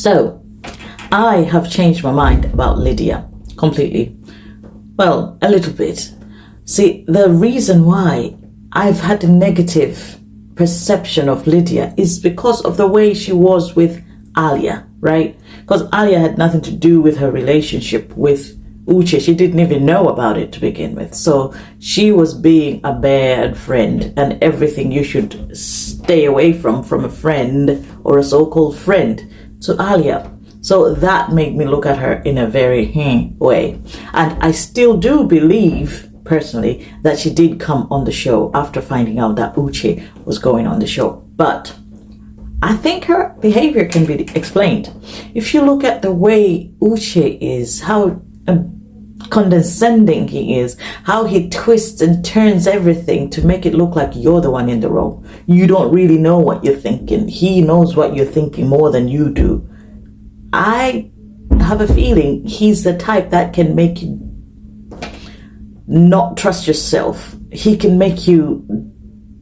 So, I have changed my mind about Lydia completely. Well, a little bit. See, the reason why I've had a negative perception of Lydia is because of the way she was with Alia, right? Because Alia had nothing to do with her relationship with Uche. She didn't even know about it to begin with. So she was being a bad friend, and everything you should stay away from a friend or a so-called friend to Alia. So that made me look at her in a very way. And I still do believe, personally, that she did come on the show after finding out that Uche was going on the show. But I think her behavior can be explained. If you look at the way Uche is, how condescending he is, how he twists and turns everything to make it look like you're the one in the wrong. You don't really know what you're thinking. He knows what you're thinking more than you do. I have a feeling he's the type that can make you not trust yourself. He can make you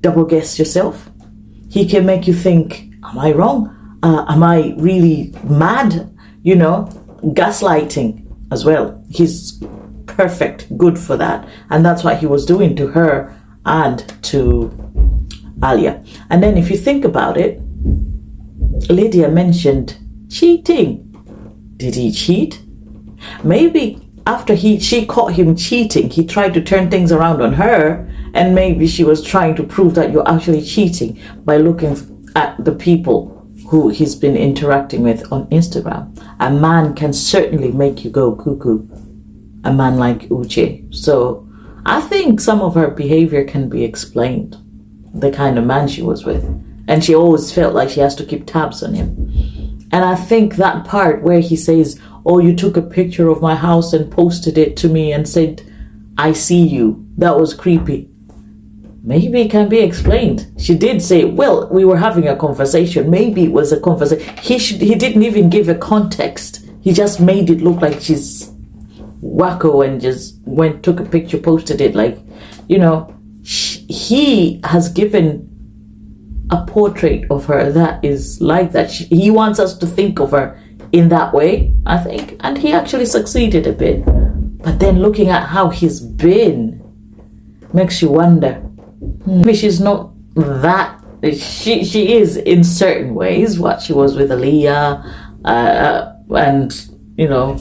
double guess yourself. He can make you think, am I wrong? Am I really mad? You know, gaslighting as well. He's perfect, good for that. And that's what he was doing to her and to Alia. And then if you think about it, Lydia mentioned cheating. Did he cheat? Maybe after she caught him cheating, he tried to turn things around on her, and maybe she was trying to prove that you're actually cheating by looking at the people who he's been interacting with on Instagram. A man can certainly make you go cuckoo, a man like Uche. So I think some of her behavior can be explained, the kind of man she was with. And she always felt like she has to keep tabs on him. And I think that part where he says, oh, you took a picture of my house and posted it to me and said, I see you. That was creepy. Maybe it can be explained. She did say, well, we were having a conversation. Maybe it was a conversation. He didn't even give a context. He just made it look like she's wacko and just took a picture, posted it. Like, you know, he has given a portrait of her that is like that. He wants us to think of her in that way, I think. And he actually succeeded a bit. But then looking at how he's been makes you wonder. Maybe she's not that. She is in certain ways what she was with Aaliyah, and you know,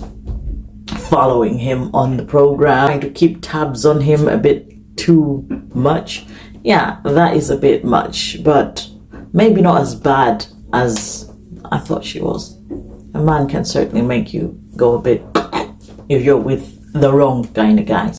following him on the program, trying to keep tabs on him a bit too much. Yeah, that is a bit much, but maybe not as bad as I thought she was. A man can certainly make you go a bit if you're with the wrong kind of guy.